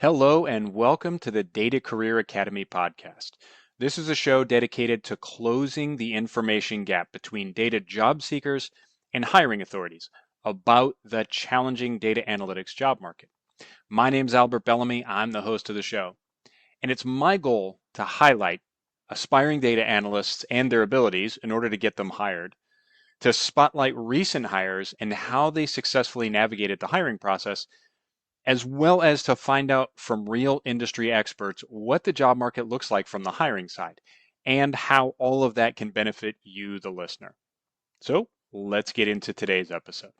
Hello and welcome to the Data Career Academy podcast. This is a show dedicated to closing the information gap between data job seekers and hiring authorities about the challenging data analytics job market. My name is Albert Bellamy. I'm the host of the show, and it's my goal to highlight aspiring data analysts and their abilities in order to get them hired, to spotlight recent hires and how they successfully navigated the hiring process, as well as to find out from real industry experts what the job market looks like from the hiring side and how all of that can benefit you, the listener. So let's get into today's episode.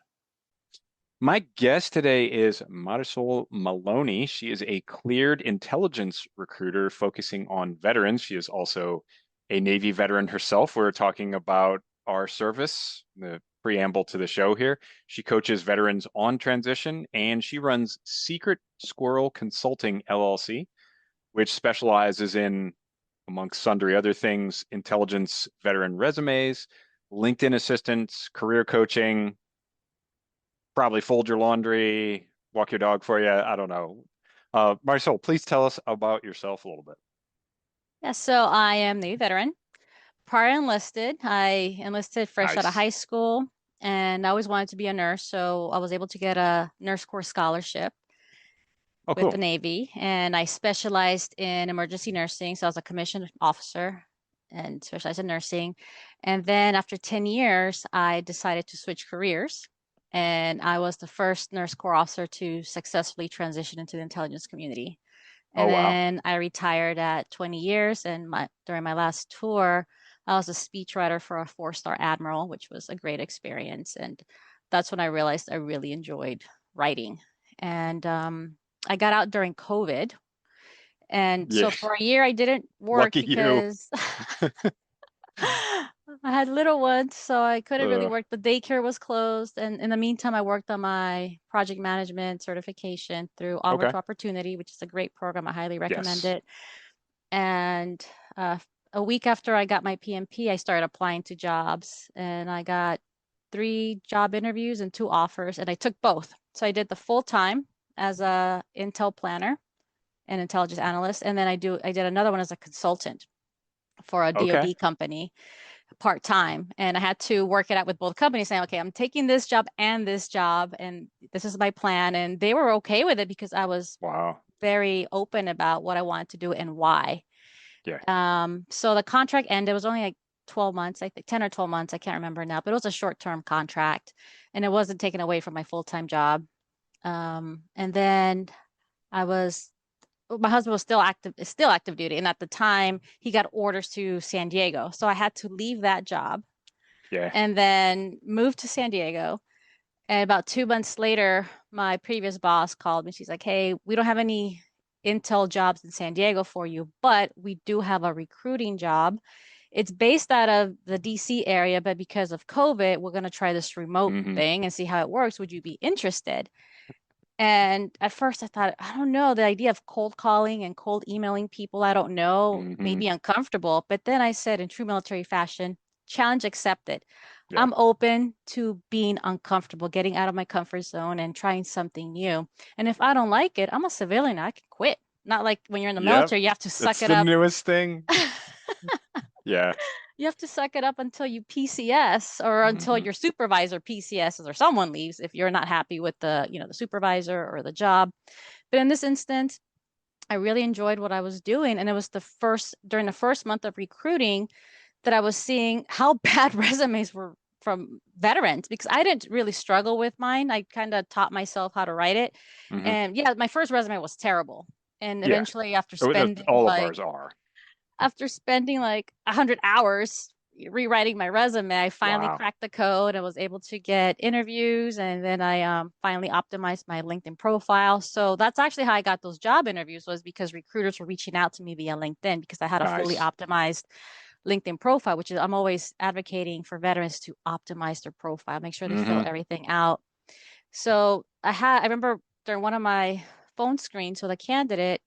My guest today is Marisol Maloney. She is a cleared intelligence recruiter focusing on veterans. She is also a Navy veteran herself. We're talking about our service, the preamble to the show here. She coaches veterans on transition, and she runs Secret Squirrel Consulting LLC, which specializes in, amongst sundry other things, intelligence veteran resumes, LinkedIn assistance, career coaching, probably fold your laundry, walk your dog for you. I don't know. Marisol, please tell us about yourself a little bit. Yeah, so I am Navy veteran. Prior enlisted, I enlisted fresh out of Nice. high school, and I always wanted to be a nurse, so I was able to get a nurse corps scholarship Oh, with the cool. Navy, and I specialized in emergency nursing, so I was a commissioned officer and specialized in nursing. And then after 10 years, I decided to switch careers, and I was the first nurse corps officer to successfully transition into the intelligence community. Oh, And wow. then I retired at 20 years, and during my last tour, I was a speechwriter for a four-star admiral, which was a great experience. And that's when I realized I really enjoyed writing. And I got out during COVID. And Yeah. so for a year, I didn't work Lucky you. because I had little ones, so I couldn't really Uh, work. The daycare was closed. And in the meantime, I worked on my project management certification through Onward okay. to Opportunity, which is a great program. I highly recommend Yes. it. And a week after I got my PMP, I started applying to jobs, and I got three job interviews and two offers, and I took both. So I did the full time as a Intel planner and intelligence analyst, and then I did another one as a consultant for a Okay. DoD company part time. And I had to work it out with both companies, saying, okay, I'm taking this job, and this is my plan. And they were okay with it because I was Wow. very open about what I wanted to do and why. Yeah. So the contract ended. It was only like 12 months, I think 10 or 12 months. I can't remember now, but it was a short-term contract, and it wasn't taken away from my full-time job. And then I was, my husband was still active duty. And at the time he got orders to San Diego. So I had to leave that job Yeah. and then move to San Diego. And about 2 months later, my previous boss called me. She's like, hey, we don't have any Intel jobs in San Diego for you, but we do have a recruiting job. It's based out of the DC area, but because of COVID, we're going to try this remote hmm thing and see how it works. Would you be interested? And at first I thought, I don't know, the idea of cold calling and cold emailing people, I don't know, hmm maybe uncomfortable. But then I said in true military fashion, challenge accepted. Yeah. I'm open to being uncomfortable, getting out of my comfort zone and trying something new. And if I don't like it, I'm a civilian. I can quit. Not like when you're in the Yep. military, you have to suck It's it the up. newest thing. Yeah. You have to suck it up until you PCS or until hmm your supervisor PCSs or someone leaves if you're not happy with the supervisor or the job. But in this instance, I really enjoyed what I was doing. And it was during the first month of recruiting that I was seeing how bad resumes were from veterans because I didn't really struggle with mine. I kind of taught myself how to write it. hmm And yeah, my first resume was terrible. And Yeah. eventually, after All of ours are. spending like 100 hours rewriting my resume, I finally Wow. cracked the code. I was able to get interviews, and then I finally optimized my LinkedIn profile. So that's actually how I got those job interviews was because recruiters were reaching out to me via LinkedIn because I had a fully Nice. optimized LinkedIn profile, which is I'm always advocating for veterans to optimize their profile, make sure they fill hmm everything out. So I remember during one of my phone screens with a candidate,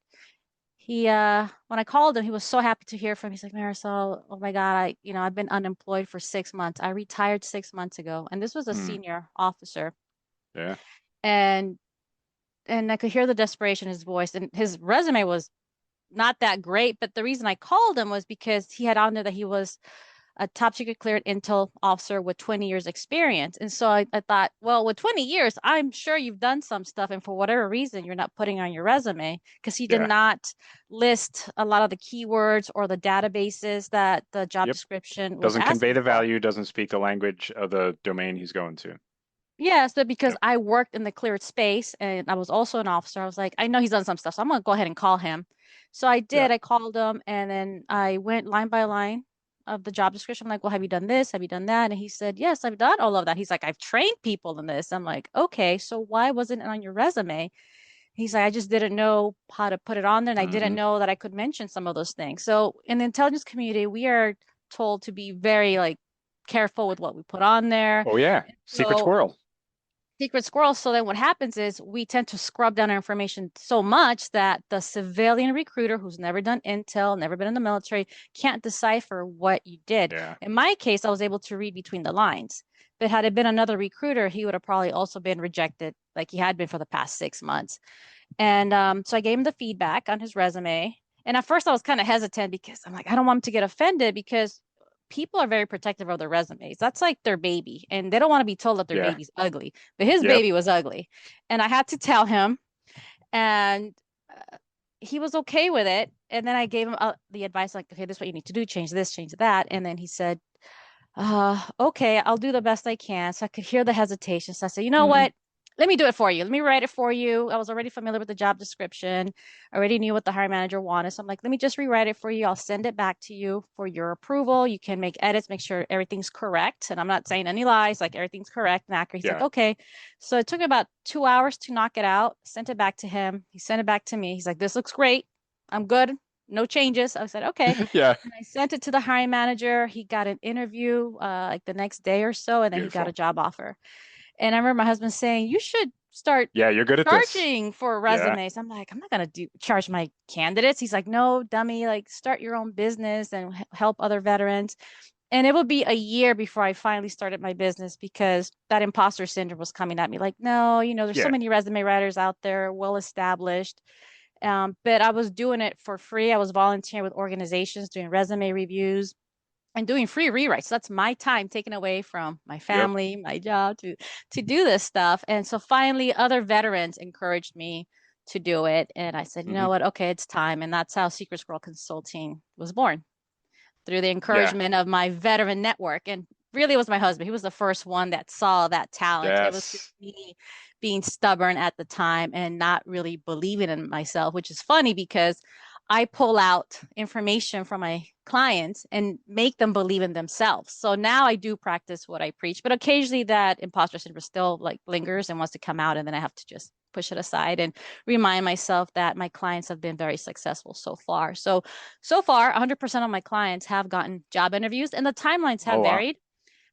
when I called him, he was so happy to hear from me. He's like, Marisol, oh my God, I've been unemployed for 6 months. I retired 6 months ago. And this was a Mm. senior officer. Yeah. And and I could hear the desperation in his voice. And his resume was not that great, but the reason I called him was because he had on there that he was a top secret cleared intel officer with 20 years experience. And so I thought, well, with 20 years, I'm sure you've done some stuff. And for whatever reason, you're not putting on your resume because he did Yeah. not list a lot of the keywords or the databases that the job Yep. description was Doesn't convey asking the for. value, doesn't speak the language of the domain he's going to. Yes, but because Yep. I worked in the cleared space and I was also an officer, I was like, I know he's done some stuff, so I'm gonna go ahead and call him. So I Yeah. did. I called him and then I went line by line of the job description. I'm like, well, have you done this? Have you done that? And he said, yes, I've done all of that. He's like, I've trained people in this. I'm like, okay, so why wasn't it on your resume? He's like, I just didn't know how to put it on there, and I didn't Hmm. know that I could mention some of those things. So in the intelligence community, we are told to be very like careful with what we put on there. Oh yeah. Secret So squirrel. secret squirrels. So then what happens is we tend to scrub down our information so much that the civilian recruiter who's never done intel, never been in the military, can't decipher what you did. Yeah. In my case, I was able to read between the lines. But had it been another recruiter, he would have probably also been rejected like he had been for the past 6 months. And so I gave him the feedback on his resume. And at first I was kind of hesitant because I'm like, I don't want him to get offended because people are very protective of their resumes. That's like their baby. And they don't want to be told that their Yeah. baby's ugly. But his Yep. baby was ugly. And I had to tell him. And he was okay with it. And then I gave him the advice like, okay, this is what you need to do, change this, change that. And then he said, okay, I'll do the best I can. So I could hear the hesitation. So I said, you know Hmm. what? Let me do it for you. Let me write it for you. I was already familiar with the job description. I already knew what the hiring manager wanted. So I'm like, let me just rewrite it for you. I'll send it back to you for your approval. You can make edits, make sure everything's correct. And I'm not saying any lies, like everything's correct and accurate. He's like, Yeah. okay. So it took about 2 hours to knock it out. Sent it back to him. He sent it back to me. He's like, this looks great. I'm good. No changes. I said, okay. Yeah. And I sent it to the hiring manager. He got an interview like the next day or so, and then he got a Beautiful. job offer. And I remember my husband saying, you should start Yeah, you're good at this. charging for Yeah. resumes. I'm like, I'm not gonna do charge my candidates. He's like, no, dummy, like start your own business and help other veterans. And it would be a year before I finally started my business because that imposter syndrome was coming at me. Like, no, there's so Yeah. many resume writers out there, well established. But I was doing it for free. I was volunteering with organizations, doing resume reviews and doing free rewrites. That's my time taken away from my Yep. family, my job to do this stuff. And so finally, other veterans encouraged me to do it, and I said, you Hmm. know what? Okay, it's time. And that's how Secret Squirrel Consulting was born through the Yeah. encouragement of my veteran network. And really, it was my husband. He was the first one that saw that talent. It was just Yes. me being stubborn at the time and not really believing in myself, which is funny because I pull out information from my clients and make them believe in themselves. So now I do practice what I preach, but occasionally that imposter syndrome still like lingers and wants to come out, and then I have to just push it aside and remind myself that my clients have been very successful so far. So far, 100% of my clients have gotten job interviews, and the timelines Oh have wow. varied.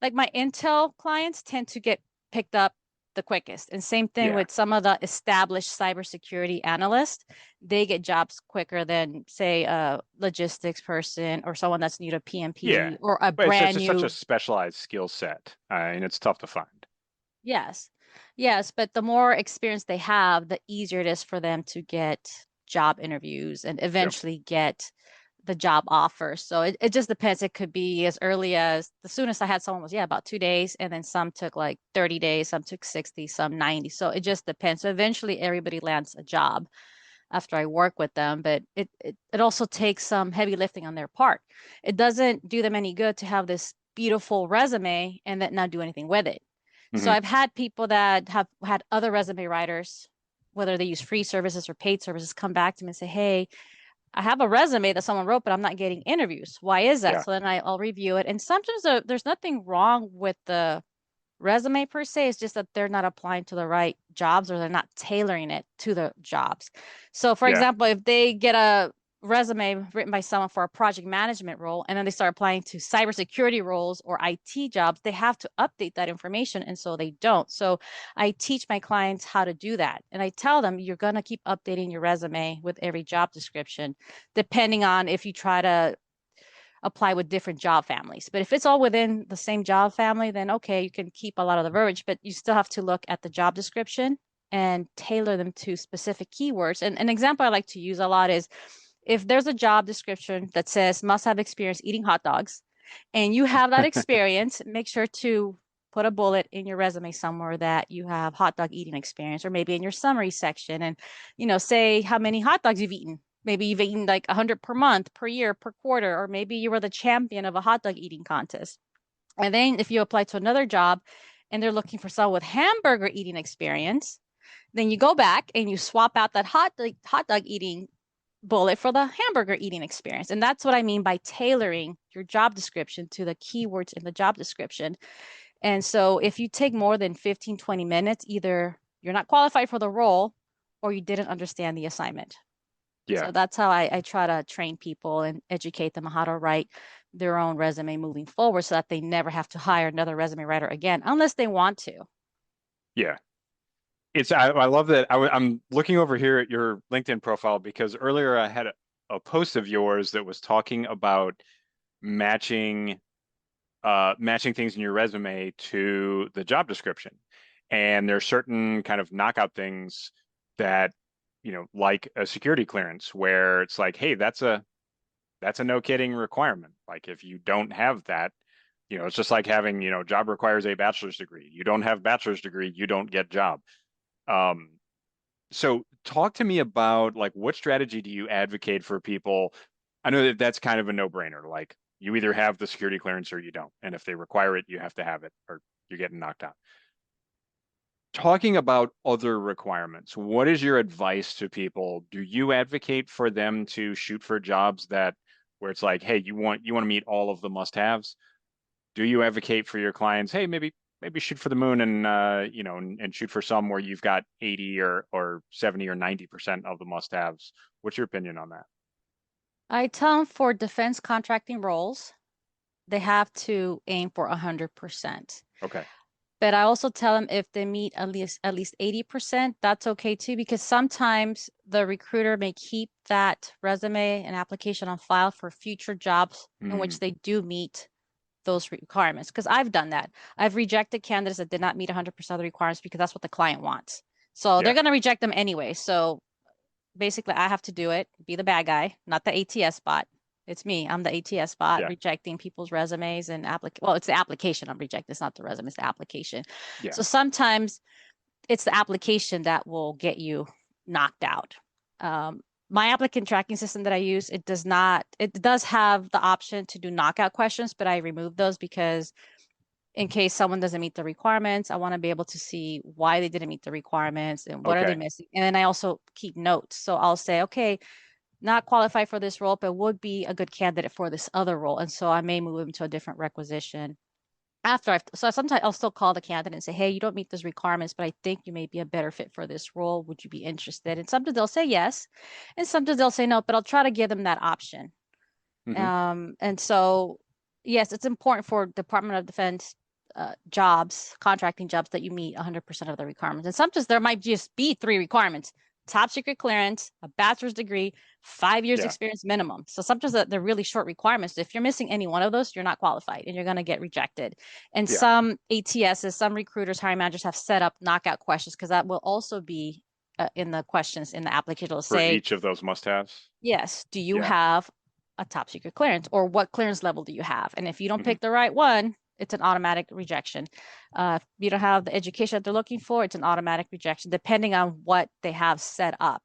Like my Intel clients tend to get picked up the quickest. And same thing Yeah. with some of the established cybersecurity analysts. They get jobs quicker than, say, a logistics person or someone that's new to Yeah. PMP or a But it's brand just such a new. specialized skill set, and it's tough to find. Yes. Yes. But the more experience they have, the easier it is for them to get job interviews and Yep. eventually get the job offer. So it just depends. It could be as early as the soonest I had someone was, yeah, about 2 days. And then some took like 30 days, some took 60, some 90. So it just depends. So eventually everybody lands a job after I work with them, but it also takes some heavy lifting on their part. It doesn't do them any good to have this beautiful resume and then not do anything with it. So Hmm. I've had people that have had other resume writers, whether they use free services or paid services, come back to me and say, hey, I have a resume that someone wrote, but I'm not getting interviews. Why is that? Yeah. So then I'll review it. And sometimes there's nothing wrong with the resume per se. It's just that they're not applying to the right jobs or they're not tailoring it to the jobs. So, for Yeah. example, if they get a resume written by someone for a project management role and then they start applying to cybersecurity roles or IT jobs, they have to update that information. And so they don't. So I teach my clients how to do that. And I tell them you're going to keep updating your resume with every job description, depending on if you try to apply with different job families. But if it's all within the same job family, then okay, you can keep a lot of the verbiage, but you still have to look at the job description. and tailor them to specific keywords. And an example I like to use a lot is if there's a job description that says must have experience eating hot dogs and you have that experience, make sure to put a bullet in your resume somewhere that you have hot dog eating experience, or maybe in your summary section, and say how many hot dogs you've eaten. Maybe you've eaten like 100 per month, per year, per quarter, or maybe you were the champion of a hot dog eating contest. And then if you apply to another job and they're looking for someone with hamburger eating experience, then you go back and you swap out that hot dog eating bullet for the hamburger eating experience. And that's what I mean by tailoring your job description to the keywords in the job description. And so if you take more than 15, 20 minutes, either you're not qualified for the role or you didn't understand the assignment. Yeah. So that's how I try to train people and educate them on how to write their own resume moving forward so that they never have to hire another resume writer again, unless they want to. Yeah. I love that. I'm looking over here at your LinkedIn profile because earlier I had a post of yours that was talking about matching matching things in your resume to the job description. And there's certain kind of knockout things that, like a security clearance where it's like, hey, that's a no kidding requirement. Like if you don't have that, it's just like having, job requires a bachelor's degree. You don't have bachelor's degree, you don't get job. Um, so talk to me about like what strategy do you advocate for people? I know that that's kind of a no-brainer. Like you either have the security clearance or you don't. And if they require it, you have to have it or you're getting knocked out. Talking about other requirements, what is your advice to people? Do you advocate for them to shoot for jobs that where it's like, hey, you want to meet all of the must-haves? Do you advocate for your clients, hey, maybe shoot for the moon and and shoot for some where you've got 80 or 70 or 90% of the must-haves? What's your opinion on that? I tell them for defense contracting roles, they have to aim for 100%. Okay. But I also tell them if they meet at least 80%, that's okay too, because sometimes the recruiter may keep that resume and application on file for future jobs in Mm, which they do meet those requirements. Because I've done that. I've rejected candidates that did not meet 100% of the requirements because that's what the client wants. So they're yeah. going to reject them anyway. So basically, I have to do it, be the bad guy, not the ATS bot. It's me. I'm the ATS bot Yeah. rejecting people's resumes and well, it's the application I'm rejecting. It's not the resume, it's the application. Yeah. So sometimes it's the application that will get you knocked out. Um, my applicant tracking system that I use, it does have the option to do knockout questions, but I remove those because in case someone doesn't meet the requirements, I want to be able to see why they didn't meet the requirements and what are they Okay. missing. And then I also keep notes. So I'll say, okay, not qualified for this role, but would be a good candidate for this other role. And so I may move them to a different requisition so sometimes I'll still call the candidate and say, hey, you don't meet those requirements, but I think you may be a better fit for this role. Would you be interested? And sometimes they'll say yes, and sometimes they'll say no, but I'll try to give them that option. Hmm. And so, yes, it's important for Department of Defense jobs, contracting jobs, that you meet 100% of the requirements. And sometimes there might just be three requirements: top secret clearance, a bachelor's degree, 5 years Yeah. experience minimum. So sometimes they're really short requirements. If you're missing any one of those, you're not qualified and you're going to get rejected. And Yeah. some ATSs, some recruiters, hiring managers have set up knockout questions because that will also be in the questions in the application. It'll For say, each of those must-haves. yes, do you Yeah. have a top secret clearance, or what clearance level do you have? And if you don't Hmm. pick the right one, it's an automatic rejection. If you don't have the education that they're looking for, it's an automatic rejection, depending on what they have set up.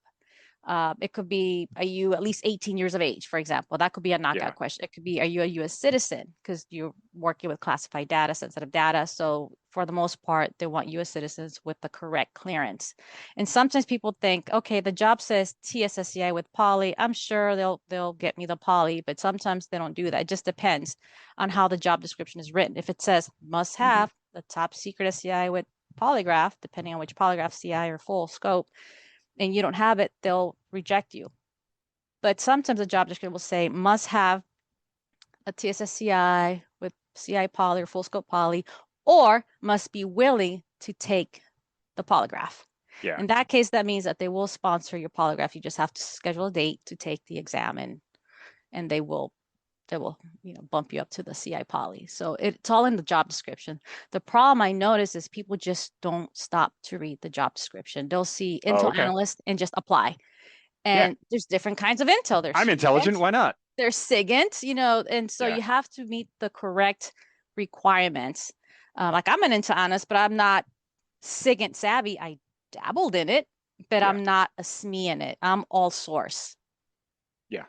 It could be, are you at least 18 years of age, for example? That could be a Yeah. knockout question. It could be, are you a US citizen? Because you're working with classified data, sensitive data. So for the most part, they want US citizens with the correct clearance. And sometimes people think, okay, the job says TSSCI with poly. I'm sure they'll get me the poly, but sometimes they don't do that. It just depends on how the job description is written. If it says must Hmm. have the top secret SCI with polygraph, depending on which polygraph, CI or full scope, and you don't have it, they'll reject you. But sometimes the job description will say must have a TSSCI with CI poly or full scope poly, or must be willing to take the polygraph. Yeah. In that case, that means that they will sponsor your polygraph. You just have to schedule a date to take the exam, and they will bump you up to the CI poly. So it's all in the job description. The problem I notice is people just don't stop to read the job description. They'll see Oh, Intel okay. analyst and just apply. Yeah. And there's different kinds of Intel. There's I'm student, intelligent. Why not? there's SIGINT, and so Yeah. you have to meet the correct requirements. Like I'm an Intel analyst, but I'm not SIGINT savvy. I dabbled in it, but Yeah. I'm not a SME in it. I'm all source. Yeah.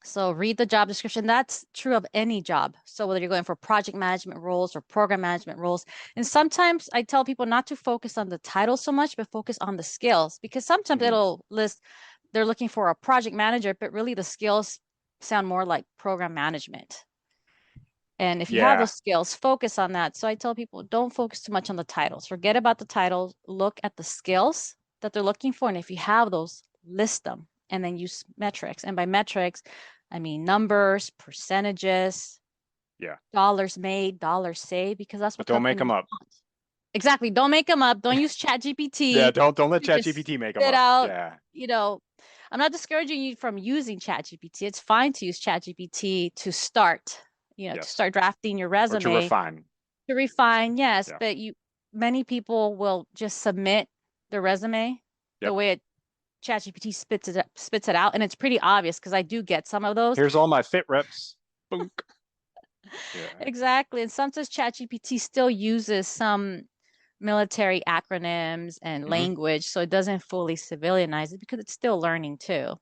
So read the job description. That's true of any job. So whether you're going for project management roles or program management roles, and sometimes I tell people not to focus on the title so much, but focus on the skills because sometimes Hmm. it'll list they're looking for a project manager, but really the skills sound more like program management. And if you have Yeah. those skills, focus on that. So I tell people don't focus too much on the titles. Forget about the titles. Look at the skills that they're looking for. And if you have those, list them and then use metrics. And by metrics, I mean numbers, percentages, Yeah. dollars made, dollars saved, because that's But what don't make them companies up. want. Exactly. Don't make them up. Don't use Yeah. ChatGPT Don't let to just ChatGPT make them spit up. out, Yeah. you know, I'm not discouraging you from using ChatGPT. It's fine to use ChatGPT to start, to Yes. start drafting your Or to resume, refine. to refine, yes, Yeah. but many people will just submit their resume the Yep. way ChatGPT spits it out, and it's pretty obvious because I do get some of those. Here's all my fit reps. Boom. Yeah. Exactly, and sometimes ChatGPT still uses some military acronyms and Hmm. language, so it doesn't fully civilianize it because it's still learning too.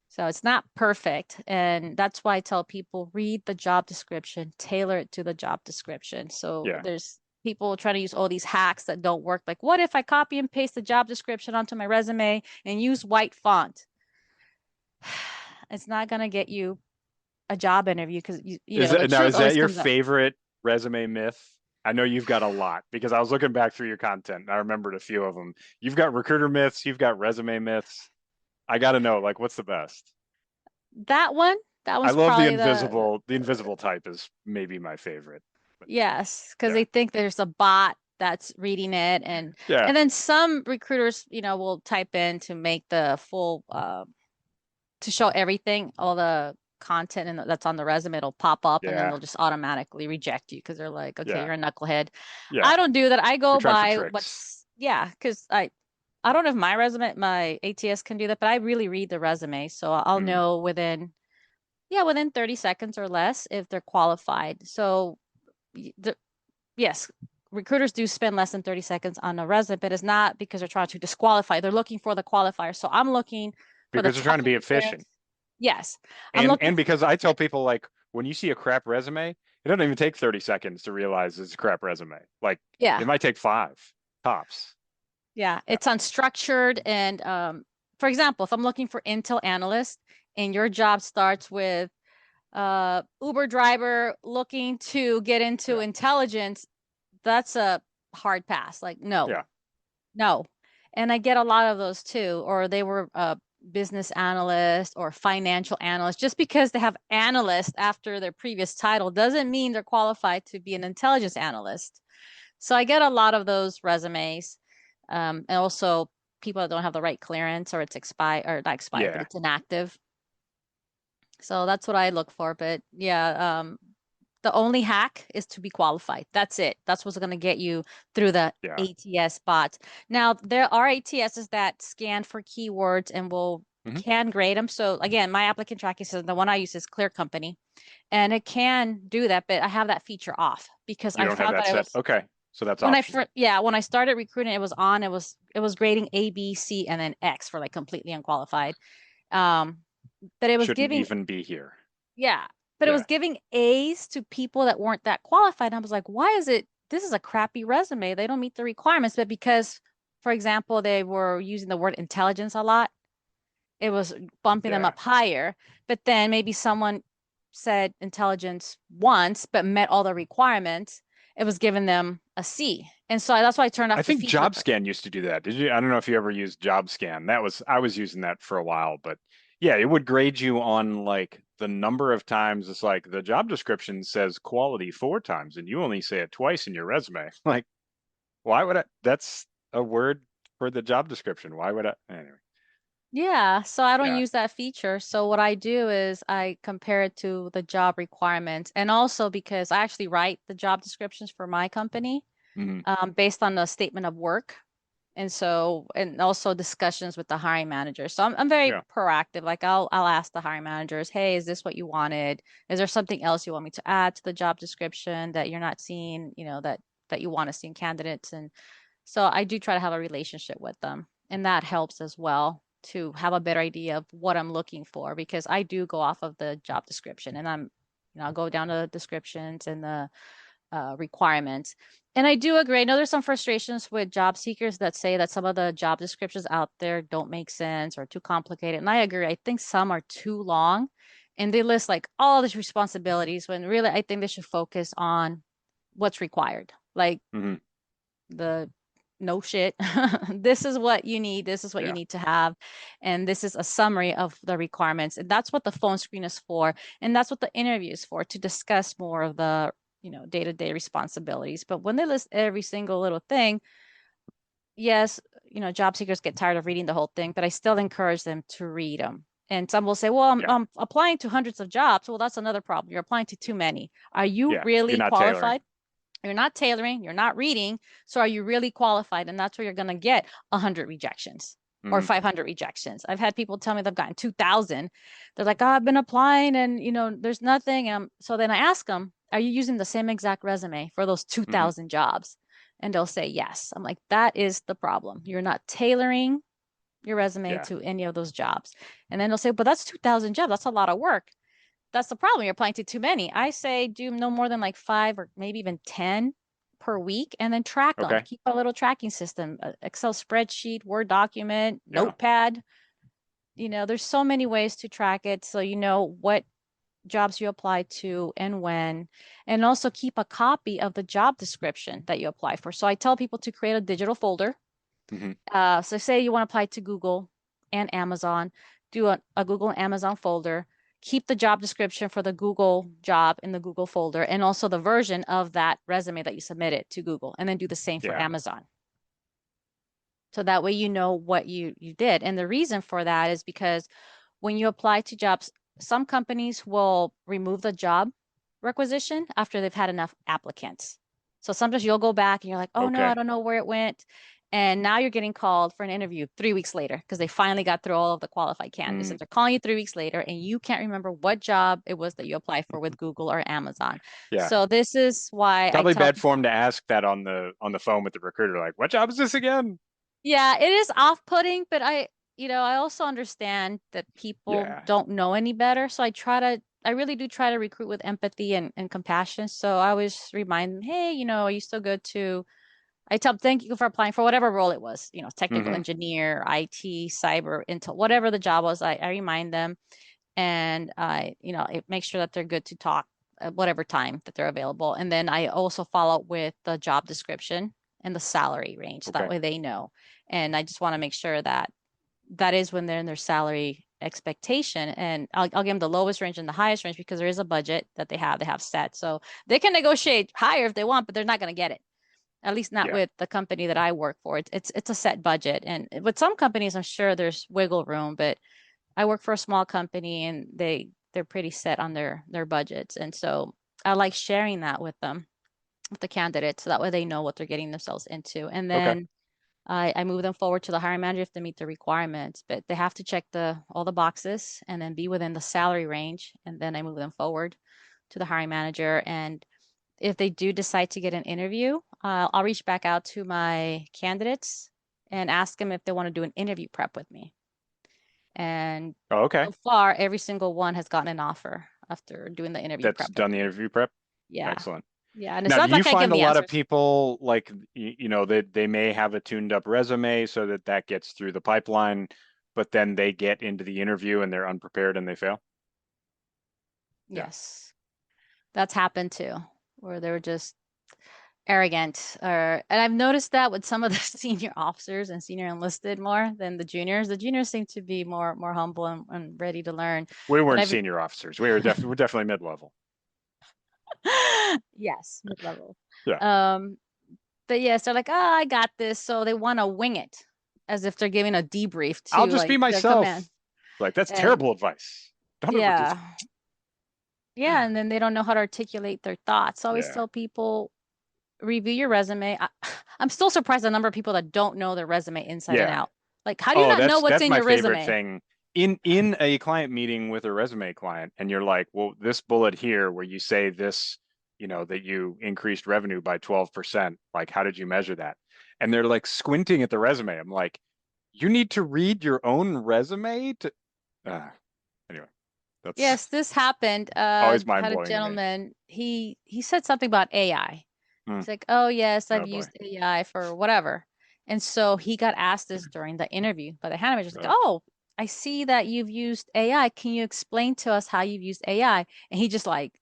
So it's not perfect. And that's why I tell people read the job description, tailor it to the job description. So Yeah. there's people trying to use all these hacks that don't work. Like, what if I copy and paste the job description onto my resume and use white font? It's not going to get you a job interview because the truth Is that always your comes out. favorite resume myth? I know you've got a lot because I was looking back through your content and I remembered a few of them. You've got recruiter myths, you've got resume myths. I got to know, like, what's the best? That one, that I one's love probably the invisible type is maybe my favorite. But yes, because yeah. they think there's a bot that's reading it, and Yeah. then some recruiters, will type in to make the full to show everything, all the content that's on the resume. It'll pop up, and then Yeah. they'll just automatically reject you because they're like, okay, Yeah. you're a knucklehead. I Yeah. don't do that. I You're go trying for by tricks. yeah, because I don't know if my ATS can do that, but I really read the resume, so I'll Hmm. know within 30 seconds or less if they're qualified. So the, yes, recruiters do spend less than 30 seconds on a resume, but it's not because they're trying to disqualify. They're looking for the qualifier. So I'm looking for the Because they're trying to technical be experience. efficient. Yes, I'm And looking for, because I tell people like when you see a crap resume, it doesn't even take 30 seconds to realize it's a crap resume. Like yeah, it might take five tops. yeah. Yeah. It's unstructured. And for example, if I'm looking for Intel analyst and your job starts with Uber driver looking to get into Yeah. intelligence, that's a hard pass. Like, no, Yeah. no. And I get a lot of those too, or they were a business analyst or financial analyst. Just because they have analyst after their previous title doesn't mean they're qualified to be an intelligence analyst. So I get a lot of those resumes. And also people that don't have the right clearance or it's expired or not expired, but Yeah. it's inactive. So that's what I look for. But yeah, the only hack is to be qualified. That's it. That's what's going to get you through the Yeah. ATS bots. Now, there are ATSs that scan for keywords and will Hmm. can grade them. So again, my applicant tracking system, the one I use is Clear Company, and it can do that, but I have that feature off because You I don't have found that that it set. was Okay. So that's optional. when I started recruiting, it was on. It was grading A, B, C, and then X for like completely unqualified. Um, but it was Shouldn't giving even be here. yeah, but it was Yeah. giving A's to people that weren't that qualified. And I was like, why is it? This is a crappy resume. They don't meet the requirements. But because, for example, they were using the word intelligence a lot, it was bumping them Yeah. up higher. But then maybe someone said intelligence once, but met all the requirements. It was giving them a C. And so that's why I turned I off the think feature. JobScan used to do that. Did you? I don't know if you ever used JobScan. I was using that for a while, but yeah, it would grade you on like the number of times it's like the job description says quality four times and you only say it twice in your resume. Like, why would I? That's a word for the job description. Why would I? Anyway. Yeah, so I don't Yeah. use that feature. So what I do is I compare it to the job requirements. And also because I actually write the job descriptions for my company Hmm. based on the statement of work. And so, and also discussions with the hiring manager. So I'm very Yeah. proactive. Like I'll ask the hiring managers, hey, is this what you wanted? Is there something else you want me to add to the job description that you're not seeing, that you want to see in candidates? And so I do try to have a relationship with them. And that helps as well to have a better idea of what I'm looking for because I do go off of the job description and I'll go down to the descriptions and the requirements. And I do agree. I know there's some frustrations with job seekers that say that some of the job descriptions out there don't make sense or too complicated. And I agree. I think some are too long and they list like all these responsibilities when really I think they should focus on what's required. Like Hmm. the no shit. This is what you need. This is what you Yeah. need to have. And this is a summary of the requirements. And that's what the phone screen is for. And that's what the interview is for to discuss more of the, day-to-day responsibilities. But when they list every single little thing, yes, job seekers get tired of reading the whole thing, but I still encourage them to read them. And some will say, well, Yeah. I'm applying to hundreds of jobs. Well, that's another problem. You're applying to too many. Are you Yeah. You're really not tailoring. qualified? You're not tailoring, you're not reading. So are you really qualified? And that's where you're going to get 100 rejections or Hmm. 500 rejections. I've had people tell me they've gotten 2,000. They're like, oh, I've been applying and, there's nothing. So then I ask them, are you using the same exact resume for those Hmm. 2,000 jobs? And they'll say yes. I'm like, that is the problem. You're not tailoring your resume Yeah. to any of those jobs. And then they'll say, but that's 2,000 jobs. That's a lot of work. That's the problem. You're applying to too many. I say do no more than like 5 or maybe even 10 per week and then track them. Okay. Keep a little tracking system, Excel spreadsheet, Word document, Yeah. notepad. There's so many ways to track it so you know what jobs you apply to and when. And also keep a copy of the job description that you apply for. So I tell people to create a digital folder. Hmm. So say you want to apply to Google and Amazon, do a Google and Amazon folder, keep the job description for the Google job in the Google folder, and also the version of that resume that you submitted to Google, and then do the same for Yeah. Amazon. So that way you know what you did. And the reason for that is because when you apply to jobs, some companies will remove the job requisition after they've had enough applicants. So sometimes you'll go back and you're like, oh no, I Okay. don't know where it went. And now you're getting called for an interview 3 weeks later because they finally got through all of the qualified candidates. Mm. And they're calling you 3 weeks later and you can't remember what job it was that you applied for with Google or Amazon. Yeah. So this is why I Probably tell bad people, form to ask that on the phone with the recruiter. Like, what job is this again? yeah, it is off-putting, but I also understand that people Yeah. don't know any better. So I really do try to recruit with empathy and compassion. So I always remind them, hey, are you still good to, I tell them, thank you for applying for whatever role it was, technical Hmm. engineer, IT, cyber, intel, whatever the job was, I remind them and I make sure that they're good to talk at whatever time that they're available. And then I also follow up with the job description and the salary range. So that Okay. way they know. And I just want to make sure that that is when they're in their salary expectation. And I'll give them the lowest range and the highest range because there is a budget that they have set. So they can negotiate higher if they want, but they're not going to get it. At least not Yeah. with the company that I work for. It's a set budget. And with some companies, I'm sure there's wiggle room, but I work for a small company and they're pretty set on their budgets. And so I like sharing that with them, with the candidates, so that way they know what they're getting themselves into. And Okay. then I move them forward to the hiring manager if they meet the requirements, but they have to check the all the boxes and then be within the salary range. And then I move them forward to the hiring manager. And if they do decide to get an interview, I'll reach back out to my candidates and ask them if they want to do an interview prep with me. And Oh, okay. so far, every single one has gotten an offer after doing the interview That's prep with done the me. interview prep. Yeah. Excellent. Yeah. And it's Now, do not you like I give find them a the lot of answers. people like they may have a tuned up resume so that that gets through the pipeline, but then they get into the interview and they're unprepared and they fail? Yeah. Yes. That's happened too, where they were just arrogant. And I've noticed that with some of the senior officers and senior enlisted more than the juniors. The juniors seem to be more humble and ready to learn. We But weren't I've senior officers. We're definitely mid-level. yes, mid-level. Yeah. Um, but yes, they're like, oh, I got this. So they want to wing it. as if they're giving a debrief I'll to just be like their command. myself. Like, that's And terrible advice. Don't ever do yeah, that. yeah, and then they don't know how to articulate their thoughts. I always Yeah. tell people review your resume. I'm still surprised the number of people that don't know their resume inside and Yeah. out. Like, how do you Oh, not know that's what's that's in my your favorite resume? thing. In a client meeting with a resume client, and you're like, well, this bullet here where you say this, that you increased revenue by 12%, like how did you measure that? And they're like squinting at the resume. I'm like, you need to read your own resume to anyway, that's Yes, this happened. always Had a mind-blowing to me. gentleman, he said something about AI. Hmm. He's like, "Oh yes, I've Oh boy. used AI for whatever." And so he got asked this during the interview by the hiring manager. He's like, Oh, "Oh, I see that you've used AI. Can you explain to us how you've used AI?" And he just like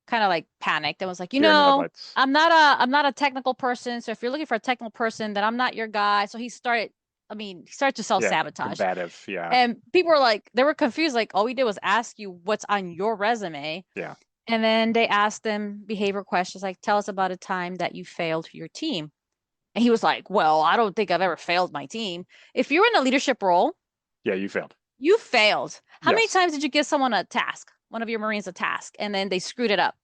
kind of like panicked and was like, deer in the headlights. I'm not a technical person. So if you're looking for a technical person, then I'm not your guy. So he started to Yeah, self-sabotage. combative. Yeah, And people were like, they were confused, like, all we did was ask you what's on your resume. yeah, And then they asked them behavioral questions like, tell us about a time that you failed your team. And he was like, well, I don't think I've ever failed my team. If you're in a leadership role, yeah. You failed. you failed. How many Yes. times did you give someone a task, one of your Marines a task, and then they screwed it up?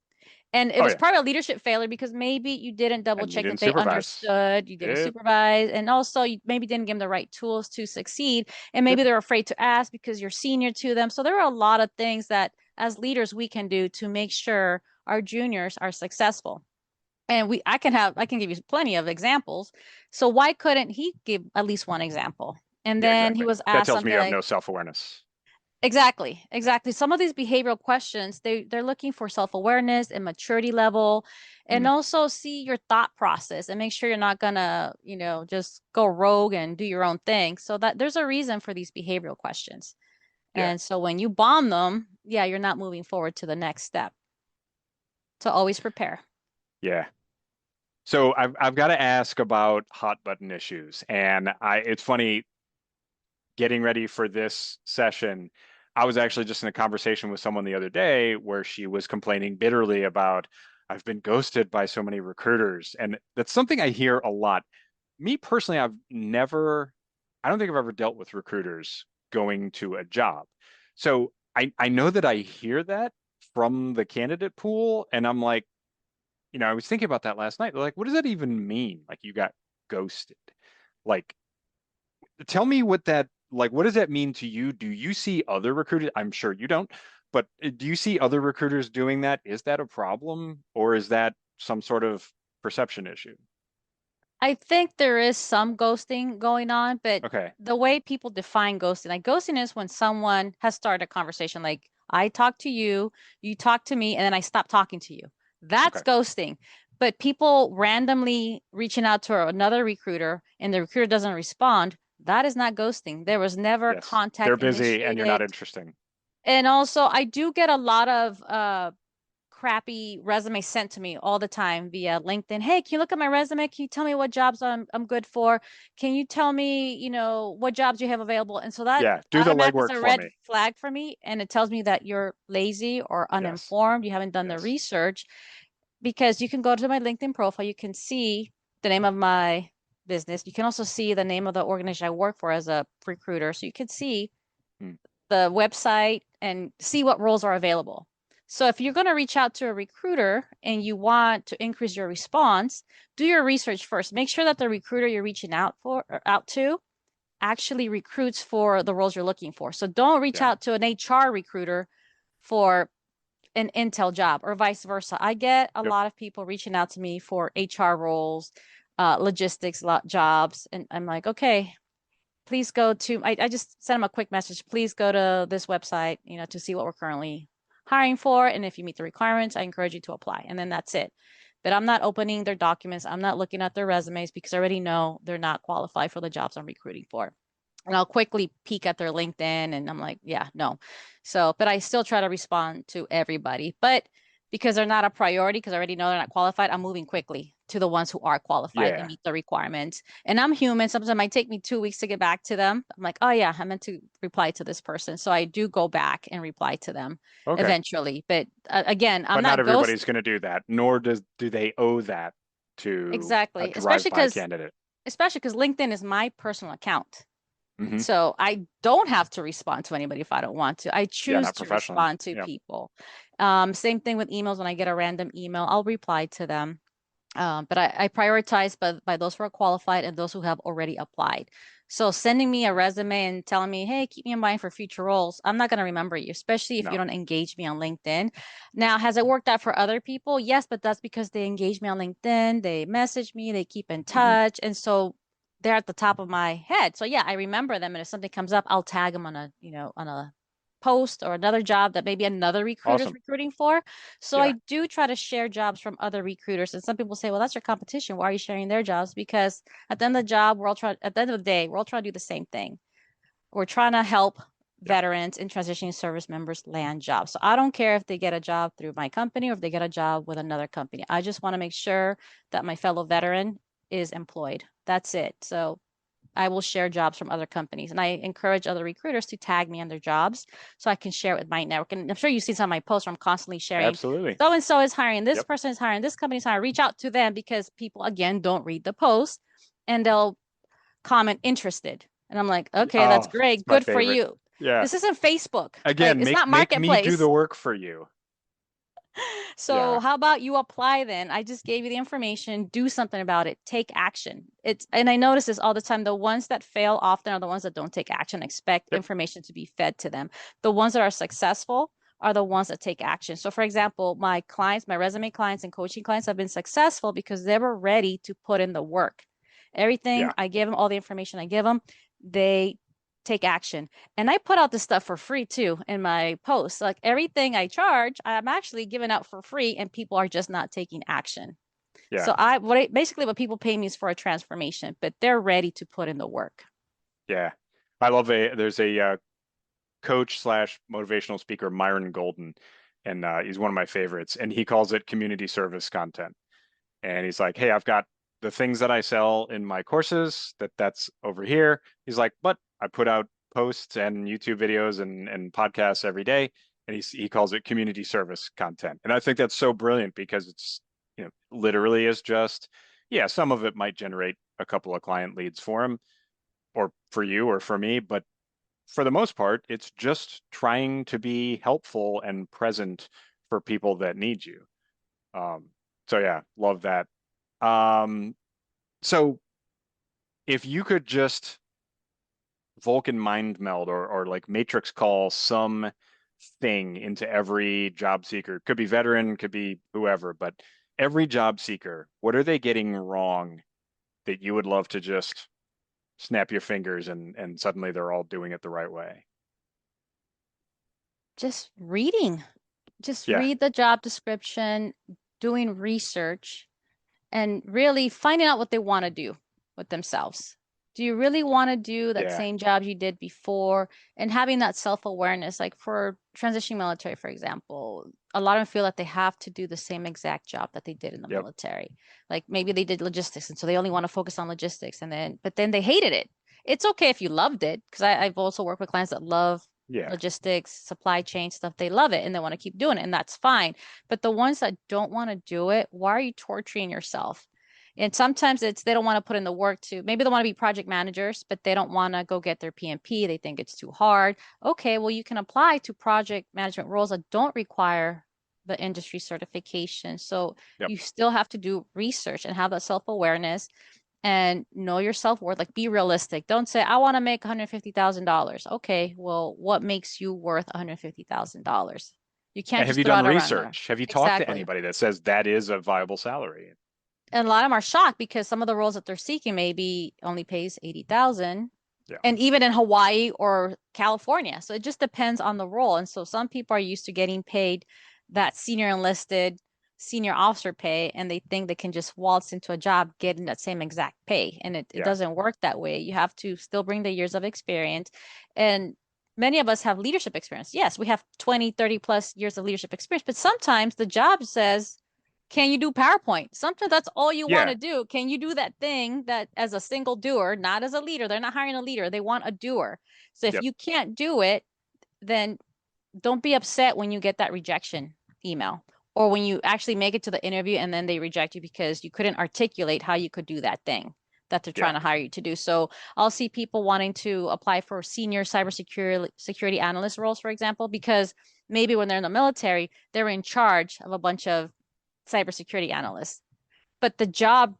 And it Oh was yeah. probably a leadership failure because maybe you didn't double And you check that didn't they supervise. understood, you didn't Yep. supervise, and also you maybe didn't give them the right tools to succeed. And Yep. maybe they're afraid to ask because you're senior to them. So there are a lot of things that as leaders we can do to make sure our juniors are successful. And I can give you plenty of examples. So why couldn't he give at least one example? And Yeah, then he exactly. was That asked tells me something you have like, no self-awareness. exactly, Yeah. exactly. Some of these behavioral questions, they're looking for self-awareness and maturity level, and Mm, also see your thought process and make sure you're not gonna, just go rogue and do your own thing. So that there's a reason for these behavioral questions. yeah. And so when you bomb them, yeah, you're not moving forward to the next step. So always prepare. Yeah. So I've got to ask about hot button issues. And it's funny getting ready for this session. I was actually just in a conversation with someone the other day where she was complaining bitterly about I've been ghosted by so many recruiters. And that's something I hear a lot. Me personally, I don't think I've ever dealt with recruiters going to a job. So I know that I hear that from the candidate pool, and I'm like, I was thinking about that last night. Like, what does that even mean? Like, you got ghosted. Like, tell me what does that mean to you? Do you see other recruiters? I'm sure you don't, but do you see other recruiters doing that? Is that a problem, or is that some sort of perception issue? I think there is some ghosting going on, but Okay. the way people define ghosting, like ghosting is when someone has started a conversation, like I talk to you, you talk to me, and then I stop talking to you. That's Okay. ghosting. But people randomly reaching out to another recruiter and the recruiter doesn't respond, that is not ghosting. There was never Yes. They're contact busy and you're not initiated. interesting. And also, I do get a lot of crappy resume sent to me all the time via LinkedIn. Hey, can you look at my resume? Can you tell me what jobs I'm good for? Can you tell me, what jobs you have available? And so that Yeah. Do the automatically is legwork a for red me. flag for me, and it tells me that you're lazy or Yes. uninformed. You haven't done the Yes. research because you can go to my LinkedIn profile. You can see the name of my business. You can also see the name of the organization I work for as a recruiter. So you can see Mm. the website and see what roles are available. So if you're going to reach out to a recruiter and you want to increase your response, do your research first. Make sure that the recruiter you're reaching out for or out to actually recruits for the roles you're looking for. So don't reach Yeah. out to an HR recruiter for an Intel job or vice versa. I get a Yep. lot of people reaching out to me for HR roles, logistics jobs, and I'm like, okay, please go to I just sent them a quick message. Please go to this website, to see what we're currently hiring for. And if you meet the requirements, I encourage you to apply. And then that's it. But I'm not opening their documents. I'm not looking at their resumes because I already know they're not qualified for the jobs I'm recruiting for. And I'll quickly peek at their LinkedIn and I'm like, yeah, no. So, but I still try to respond to everybody. But because they're not a priority, because I already know they're not qualified, I'm moving quickly to the ones who are qualified and Yeah. meet the requirements. And I'm human. Sometimes it might take me 2 weeks to get back to them. I'm like, oh yeah, I meant to reply to this person. So I do go back and reply to them Okay. eventually. But again, I'm But not not ghost everybody's going to do that, nor do they owe that to a exactly, especially drive-by because candidate. especially because LinkedIn is my personal account. Hmm. So I don't have to respond to anybody if I don't want to. I Yeah, choose not to professionally. respond to Yep. people. Same thing with emails. When I get a random email, I'll reply to them. But I prioritize by those who are qualified and those who have already applied. So sending me a resume and telling me, hey, keep me in mind for future roles, I'm not going to remember you, especially if you No. don't engage me on LinkedIn. Now, has it worked out for other people? Yes, but that's because they engage me on LinkedIn, they message me, they keep in Hmm. touch. And so they're at the top of my head. So yeah, I remember them. And if something comes up, I'll tag them on a post or another job that maybe another recruiter is Awesome. recruiting for. So I Yeah. do try to share jobs from other recruiters. And some people say, well, that's your competition. Why are you sharing their jobs? Because at the end of the job, at the end of the day, we're all trying to do the same thing. We're trying to help Yep. veterans and transitioning service members land jobs. So I don't care if they get a job through my company or if they get a job with another company. I just want to make sure that my fellow veteran is employed. That's it. So I will share jobs from other companies. And I encourage other recruiters to tag me on their jobs so I can share it with my network. And I'm sure you've seen some of my posts where I'm constantly sharing Absolutely. so and so is hiring, this Yep. person is hiring, this company is hiring. Reach out to them because people, again, don't read the post and they'll comment interested. And I'm like, okay, that's Oh, it's great. my Good for favorite. you. Yeah. This isn't Facebook. Like, Again, it's make not make me do marketplace. the work for you. So Yeah. how about you apply then? I just gave you the information, do something about it, take action. And I notice this all the time. The ones that fail often are the ones that don't take action, expect Yep. information to be fed to them. The ones that are successful are the ones that take action. So for example, my clients, my resume clients and coaching clients have been successful because they were ready to put in the work. Everything Yeah. I give them, all the information I give them, they take action. And I put out this stuff for free too in my posts. Like everything I charge, I'm actually giving out for free, and people are just not taking action. Yeah. So basically what people pay me is for a transformation, but they're ready to put in the work. Yeah. I love there's a coach slash motivational speaker, Myron Golden, and he's one of my favorites. And he calls it community service content. And he's like, hey, I've got the things that I sell in my courses that's over here. He's like, but I put out posts and YouTube videos and podcasts every day. And he calls it community service content. And I think that's so brilliant because it's, literally is just, yeah, some of it might generate a couple of client leads for him or for you or for me, but for the most part, it's just trying to be helpful and present for people that need you. Um, so yeah, love that. Um, so if you could just Vulcan mind meld or like matrix call some thing into every job seeker, could be veteran, could be whoever, but every job seeker, what are they getting wrong that you would love to just snap your fingers and suddenly they're all doing it the right way? Just reading, just Yeah, read the job description, doing research, and really finding out what they want to do with themselves. Do you really want to do that yeah, same job you did before? And having that self-awareness, like for transitioning military, for example, a lot of them feel that they have to do the same exact job that they did in the yep, military. Like maybe they did logistics, and so they only want to focus on logistics, but then they hated it. It's okay if you loved it, because I've also worked with clients that love yeah, logistics, supply chain stuff. They love it and they want to keep doing it, and that's fine. But the ones that don't want to do it, why are you torturing yourself? And sometimes it's they don't want to put in the work to maybe they want to be project managers, but they don't want to go get their PMP. They think it's too hard. Okay, well, you can apply to project management roles that don't require the industry certification. So yep. you still have to do research and have that self-awareness and know your self-worth. Like be realistic. Don't say, I want to make $150,000. Okay, well, what makes you worth $150,000? You can't And have just you throw done out a random number. research? Have you talked to Exactly. anybody that says that is a viable salary? And a lot of them are shocked because some of the roles that they're seeking maybe only pays 80,000, Yeah, and even in Hawaii or California. So it just depends on the role. And so some people are used to getting paid that senior enlisted senior officer pay, and they think they can just waltz into a job getting that same exact pay. And it yeah, doesn't work that way. You have to still bring the years of experience. And many of us have leadership experience. Yes, we have 20, 30 plus years of leadership experience, but sometimes the job says, can you do PowerPoint? Sometimes that's all you want yeah, to do. Can you do that thing that as a single doer, not as a leader? They're not hiring a leader. They want a doer. So if yep, you can't do it, then don't be upset when you get that rejection email or when you actually make it to the interview and then they reject you because you couldn't articulate how you could do that thing. that they're Yeah. trying to hire you to do. So I'll see people wanting to apply for senior cybersecurity analyst roles, for example, because maybe when they're in the military, they're in charge of a bunch of cybersecurity analysts. But the job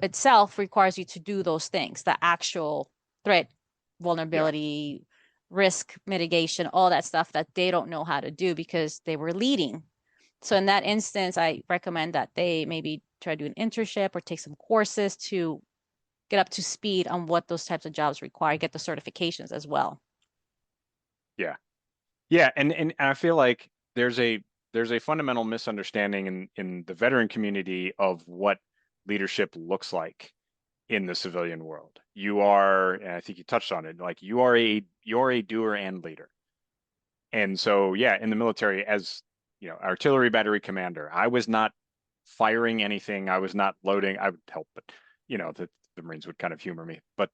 itself requires you to do those things, the actual threat, Yeah. vulnerability, risk mitigation, all that stuff that they don't know how to do because they were leading. So in that instance, I recommend that they maybe try to do an internship or take some courses to get up to speed on what those types of jobs require, get the certifications as well. Yeah. Yeah. And I feel like there's a fundamental misunderstanding in the veteran community of what leadership looks like in the civilian world. You are, and I think you touched on it, like you're a doer and leader. And so, yeah, in the military, as you know, artillery battery commander, I was not firing anything. I was not loading. I would help, but you know, the Marines would kind of humor me. But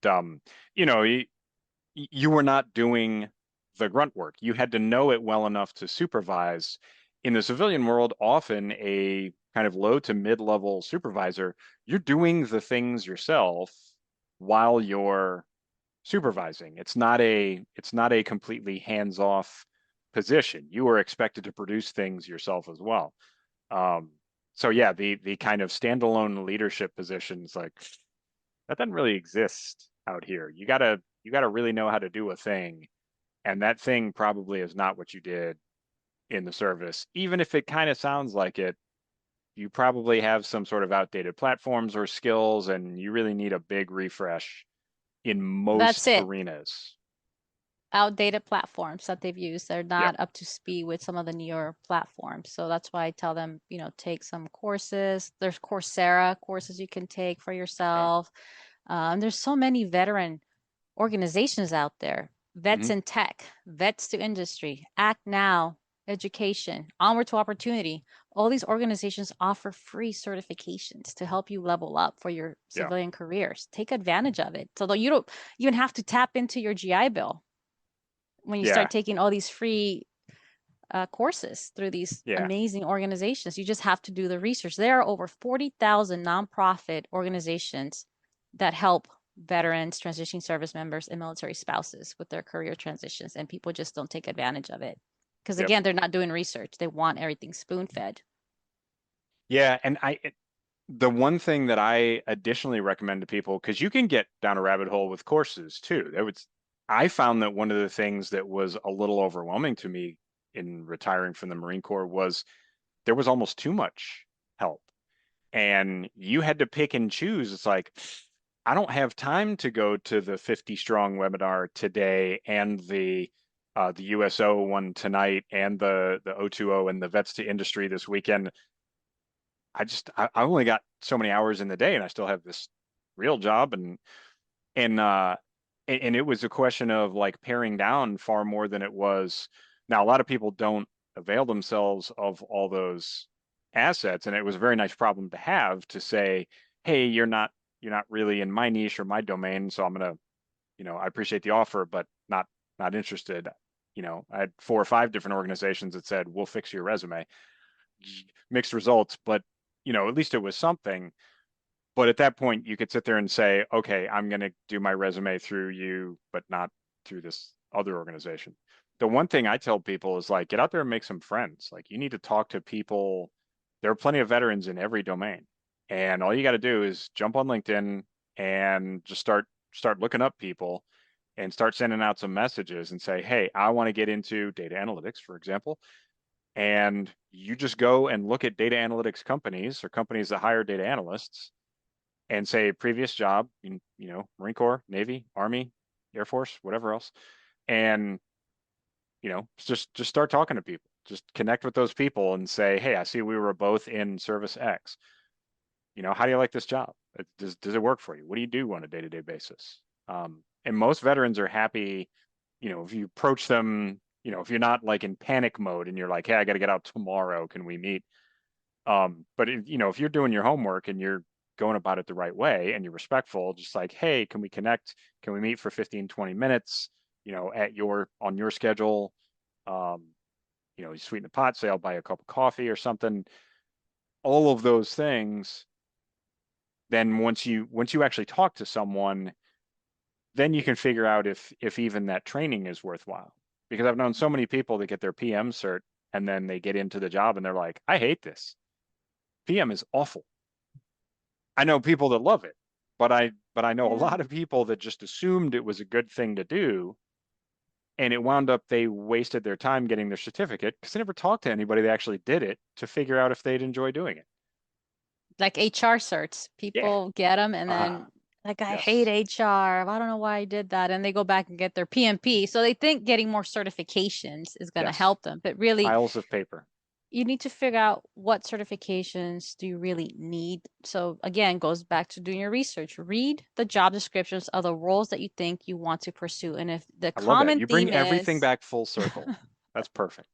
you know, you were not doing the grunt work. You had to know it well enough to supervise. In the civilian world, often a kind of low to mid-level supervisor, you're doing the things yourself while you're supervising. It's not a completely hands-off position. You are expected to produce things yourself as well. Um, so yeah, the kind of standalone leadership positions like that doesn't really exist out here. You gotta really know how to do a thing, and that thing probably is not what you did in the service. Even if it kind of sounds like it, you probably have some sort of outdated platforms or skills, and you really need a big refresh in That's most it. arenas. Outdated platforms that they've used. They're Yep. not up to speed with some of the newer platforms. So that's why I tell them, take some courses. There's Coursera courses you can take for Yeah. yourself. There's so many veteran organizations out there. Vets Hmm. in tech, vets to industry, act now, education, onward to opportunity. All these organizations offer free certifications to help you level up for your Yeah. civilian careers. Take advantage of it. So that you don't even have to tap into your GI Bill when you start Yeah. taking all these free courses through these Yeah. amazing organizations. You just have to do the research. There are over 40,000 nonprofit organizations that help veterans, transitioning service members, and military spouses with their career transitions, and people just don't take advantage of it. Because Yep. again, they're not doing research. They want everything spoon fed. Yeah. The one thing that I additionally recommend to people, because you can get down a rabbit hole with courses too. I found that one of the things that was a little overwhelming to me in retiring from the Marine Corps was there was almost too much help. And you had to pick and choose. It's like, I don't have time to go to the 50 strong webinar today and the USO one tonight and the O2O and the Vets to Industry this weekend. I only got so many hours in the day and I still have this real job and and it was a question of like paring down far more than it was. Now a lot of people don't avail themselves of all those assets, and it was a very nice problem to have to say, hey, you're not really in my niche or my domain, so I'm gonna, you know, I appreciate the offer, but not interested. You know, I had 4 or 5 different organizations that said, we'll fix your resume. Mixed results, but you know, at least it was something. But at that point, you could sit there and say, okay, I'm going to do my resume through you, but not through this other organization. The one thing I tell people is like, get out there and make some friends. Like, you need to talk to people. There are plenty of veterans in every domain. And all you got to do is jump on LinkedIn and just start looking up people and start sending out some messages and say, hey, I want to get into data analytics, for example. And you just go and look at data analytics companies or companies that hire data analysts and say previous job in, you know, Marine Corps, Navy, Army, Air Force, whatever else, and you know, just start talking to people. Just connect with those people and say, hey, I see we were both in service X. You know, how do you like this job? Does it work for you? What do you do on a day-to-day basis? And most veterans are happy, you know, if you approach them, you know, if you're not like in panic mode and you're like, hey, I got to get out tomorrow, can we meet? But if, you know, if you're doing your homework and you're going about it the right way and you're respectful, just like, hey, can we connect? Can we meet for 15, 20 minutes, you know, on your schedule? Um, you know, you sweeten the pot, say I'll buy you a cup of coffee or something. All of those things, then once you actually talk to someone, then you can figure out if even that training is worthwhile. Because I've known so many people that get their PM cert and then they get into the job and they're like, I hate this. PM is awful. I know people that love it, but I know a Yeah. lot of people that just assumed it was a good thing to do, and it wound up they wasted their time getting their certificate because they never talked to anybody that actually did it to figure out if they'd enjoy doing it. Like HR certs. Yeah. People get them and Uh-huh. then like I hate Yes. HR. I don't know why I did that. And they go back and get their PMP. So they think getting more certifications is going to Yes. help them. But really, Piles of paper. you need to figure out what certifications do you really need. So again, goes back to doing your research. Read the job descriptions of the roles that you think you want to pursue. And if the I love that. common You bring theme everything is back full circle. That's perfect.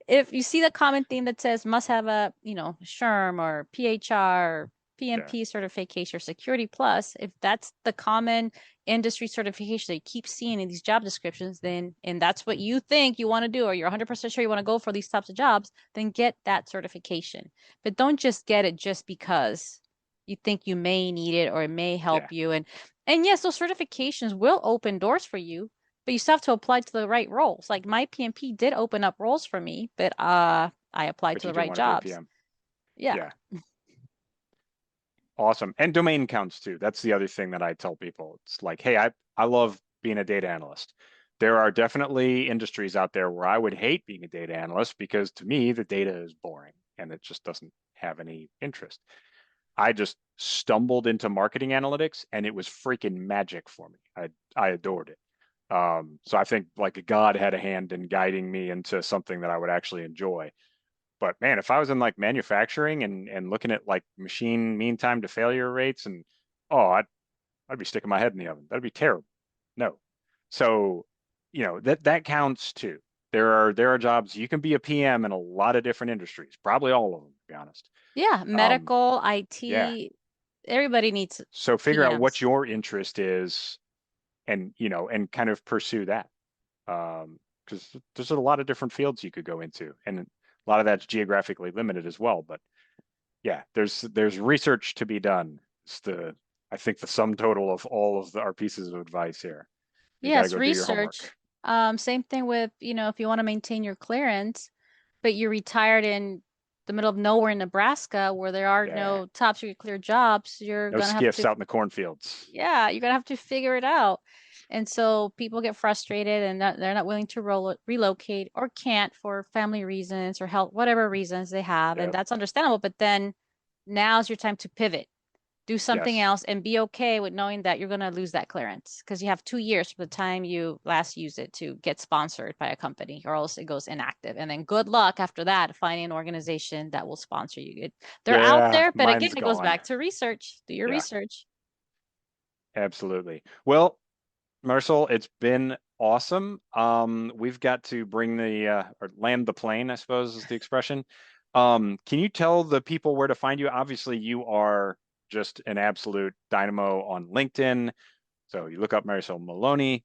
if you see the common theme that says must have a, SHRM or PHR, Yeah. PMP certification or Security Plus, if that's the common industry certification that you keep seeing in these job descriptions, then, and that's what you think you want to do, or you're 100% sure you want to go for these types of jobs, then get that certification. But don't just get it just because you think you may need it or it may Yeah. help you. And yes, those certifications will open doors for you, but you still have to apply to the right roles. Like my PMP did open up roles for me, but I applied But to you the didn't right want to be a jobs. PM. Yeah. Yeah. Awesome. And domain counts too. That's the other thing that I tell people. It's like, hey, I love being a data analyst. There are definitely industries out there where I would hate being a data analyst because to me, the data is boring and it just doesn't have any interest. I just stumbled into marketing analytics and it was freaking magic for me. I adored it. So I think like God had a hand in guiding me into something that I would actually enjoy. But man, if I was in like manufacturing and looking at like machine mean time to failure rates and oh, I'd be sticking my head in the oven. That'd be terrible. No. So, that counts too. There are jobs you can be a PM in a lot of different industries, probably all of them, to be honest. Yeah. Um, Medical, yeah. IT, everybody needs So figure out what PMs. your interest is and kind of pursue that. Because there's a lot of different fields you could go into, and a lot of that's geographically limited as well. But yeah, there's research to be done. It's I think the sum total of all of our pieces of advice here. You got to Yes, go do your research. homework. Same thing with, if you want to maintain your clearance, but you're retired in the middle of nowhere in Nebraska where there are Yeah, no top secret clear jobs, you're no gonna have skiffs to, out in the cornfields. yeah, you're gonna have to figure it out. And so people get frustrated and they're not willing to relocate or can't for family reasons or health, whatever reasons they have. And Yep. that's understandable. But then now's your time to pivot, do something Yes. else, and be okay with knowing that you're going to lose that clearance because you have 2 years from the time you last use it to get sponsored by a company, or else it goes inactive. And then good luck after that finding an organization that will sponsor you. They're out Yeah, there, but again, mine's it goes gone. back to research. Do your Yeah, research. absolutely. Well, Marisol, it's been awesome. We've got to bring or land the plane, I suppose is the expression. Can you tell the people where to find you? Obviously, you are just an absolute dynamo on LinkedIn. So you look up Marisol Maloney.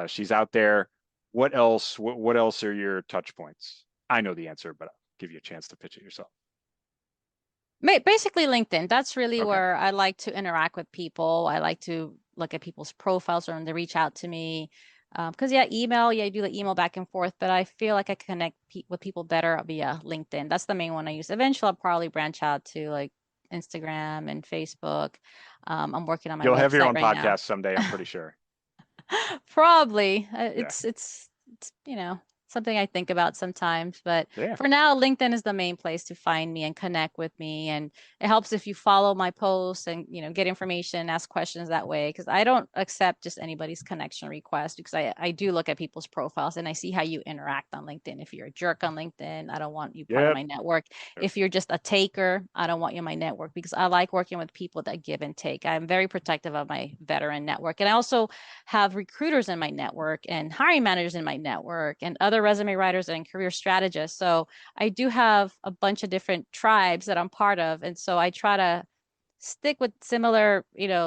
She's out there. What else? What else are your touch points? I know the answer, but I'll give you a chance to pitch it yourself. Basically, LinkedIn. That's really Okay. where I like to interact with people. I like to look at people's profiles or when they reach out to me. Because yeah, email, yeah, I do the email back and forth, but I feel like I connect pe with people better via LinkedIn. That's the main one I use. Eventually, I'll probably branch out to like Instagram and Facebook. I'm working on my You'll have your website own right now. podcast someday, I'm pretty sure. Probably. Yeah. It's something I think about sometimes, but Yeah. for now, LinkedIn is the main place to find me and connect with me. And it helps if you follow my posts and, get information, ask questions that way. Because I don't accept just anybody's connection request because I do look at people's profiles and I see how you interact on LinkedIn. If you're a jerk on LinkedIn, I don't want you part of Yep. my network. If you're just a taker, I don't want you in my network because I like working with people that give and take. I'm very protective of my veteran network. And I also have recruiters in my network and hiring managers in my network and other resume writers and career strategists. So I do have a bunch of different tribes that I'm part of. And so I try to stick with similar,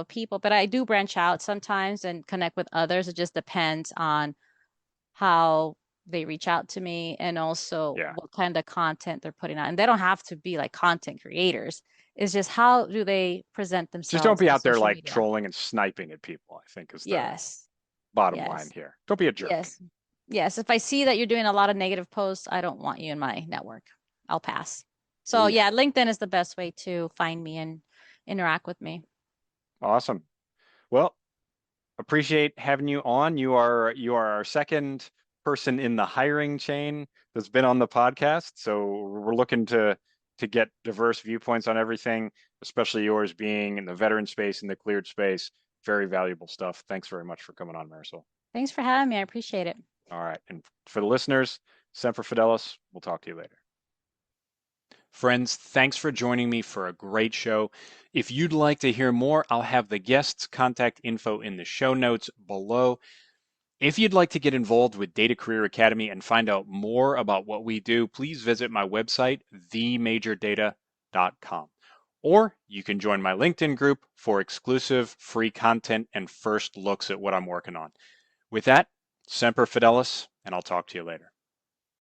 people, but I do branch out sometimes and connect with others. It just depends on how they reach out to me and also Yeah. what kind of content they're putting out. And they don't have to be like content creators. It's just how do they present Just don't themselves be on out there social like media? trolling and sniping at people, I think is the Yes, bottom line yes, here. Don't be a jerk. yes, yes. If I see that you're doing a lot of negative posts, I don't want you in my network. I'll pass. So Yeah. yeah, LinkedIn is the best way to find me and interact with me. Awesome. Well, appreciate having you on. You are our second person in the hiring chain that's been on the podcast. So we're looking to get diverse viewpoints on everything, especially yours being in the veteran space and the cleared space. Very valuable stuff. Thanks very much for coming on, Marisol. Thanks for having me. I appreciate it. All right. And for the listeners, Semper Fidelis. We'll talk to you later. Friends, thanks for joining me for a great show. If you'd like to hear more, I'll have the guests' contact info in the show notes below. If you'd like to get involved with Data Career Academy and find out more about what we do, please visit my website, themajordata.com. Or you can join my LinkedIn group for exclusive free content and first looks at what I'm working on. With that, Semper Fidelis, and I'll talk to you later.